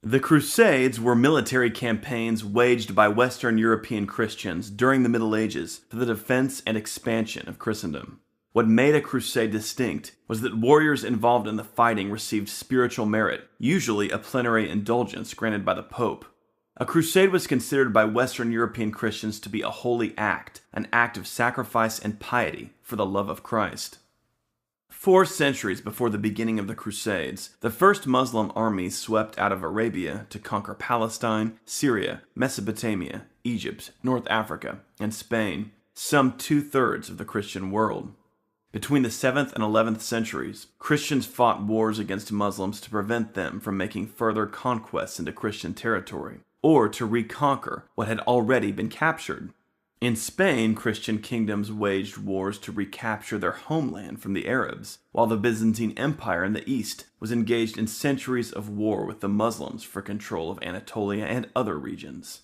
The Crusades were military campaigns waged by Western European Christians during the Middle Ages for the defense and expansion of Christendom. What made a crusade distinct was that warriors involved in the fighting received spiritual merit, usually a plenary indulgence granted by the Pope. A crusade was considered by Western European Christians to be a holy act, an act of sacrifice and piety for the love of Christ. 4 centuries before the beginning of the Crusades, the first Muslim armies swept out of Arabia to conquer Palestine, Syria, Mesopotamia, Egypt, North Africa, and Spain, some 2/3 of the Christian world. Between the 7th and 11th centuries, Christians fought wars against Muslims to prevent them from making further conquests into Christian territory, or to reconquer what had already been captured. In Spain, Christian kingdoms waged wars to recapture their homeland from the Arabs, while the Byzantine Empire in the east was engaged in centuries of war with the Muslims for control of Anatolia and other regions.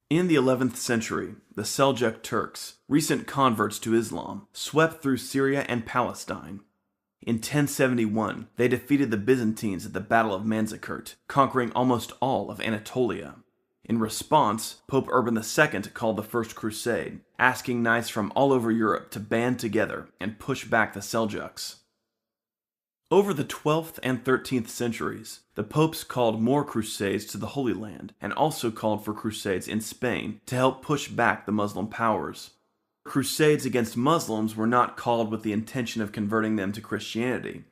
In the 11th century, the Seljuk Turks, recent converts to Islam, swept through Syria and Palestine. In 1071, they defeated the Byzantines at the Battle of Manzikert, conquering almost all of Anatolia. In response, Pope Urban II called the First Crusade, asking knights from all over Europe to band together and push back the Seljuks. Over the 12th and 13th centuries, the popes called more crusades to the Holy Land and also called for crusades in Spain to help push back the Muslim powers. Crusades against Muslims were not called with the intention of converting them to Christianity.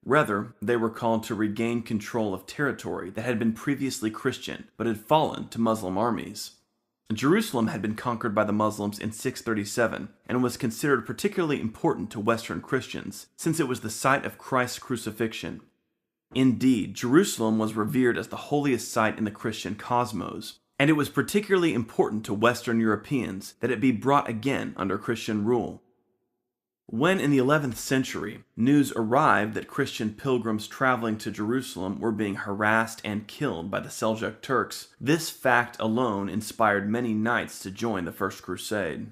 Rather, they were called to regain control of territory that had been previously Christian but had fallen to Muslim armies. Jerusalem had been conquered by the Muslims in 637 and was considered particularly important to Western Christians since it was the site of Christ's crucifixion. Indeed, Jerusalem was revered as the holiest site in the Christian cosmos, and it was particularly important to Western Europeans that it be brought again under Christian rule. When in the 11th century, news arrived that Christian pilgrims traveling to Jerusalem were being harassed and killed by the Seljuk Turks, this fact alone inspired many knights to join the First Crusade.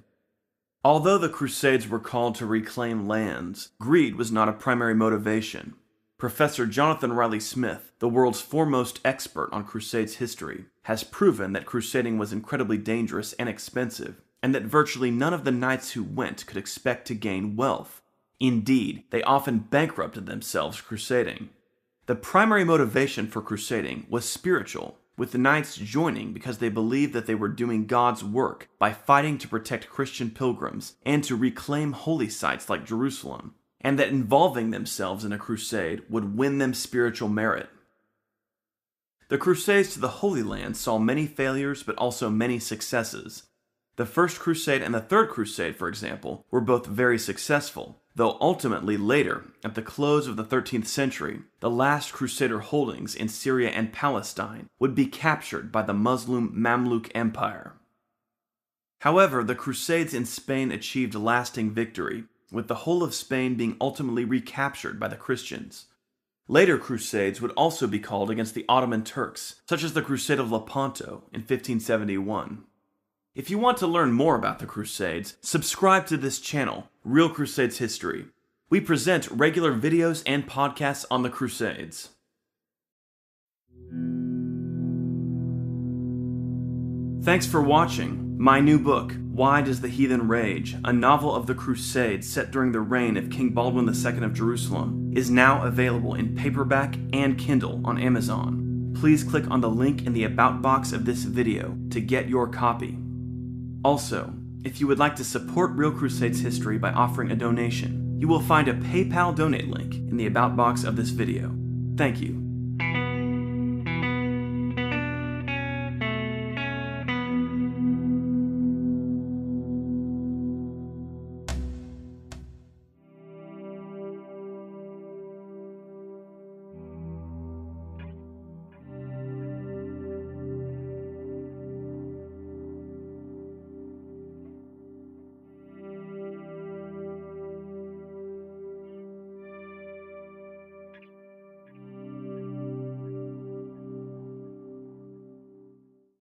Although the Crusades were called to reclaim lands, greed was not a primary motivation. Professor Jonathan Riley Smith, the world's foremost expert on Crusades history, has proven that crusading was incredibly dangerous and expensive, and that virtually none of the knights who went could expect to gain wealth. Indeed, they often bankrupted themselves crusading. The primary motivation for crusading was spiritual, with the knights joining because they believed that they were doing God's work by fighting to protect Christian pilgrims and to reclaim holy sites like Jerusalem, and that involving themselves in a crusade would win them spiritual merit. The Crusades to the Holy Land saw many failures but also many successes. The First Crusade and the Third Crusade, for example, were both very successful, though ultimately later, at the close of the 13th century, the last Crusader holdings in Syria and Palestine would be captured by the Muslim Mamluk Empire. However, the Crusades in Spain achieved lasting victory, with the whole of Spain being ultimately recaptured by the Christians. Later crusades would also be called against the Ottoman Turks, such as the Crusade of Lepanto in 1571. If you want to learn more about the Crusades, subscribe to this channel, Real Crusades History. We present regular videos and podcasts on the Crusades. Thanks for watching. My new book, Why Does the Heathen Rage?, a novel of the Crusades set during the reign of King Baldwin II of Jerusalem, is now available in paperback and Kindle on Amazon. Please click on the link in the About box of this video to get your copy. Also, if you would like to support Real Crusades history by offering a donation, you will find a PayPal donate link in the About box of this video. Thank you.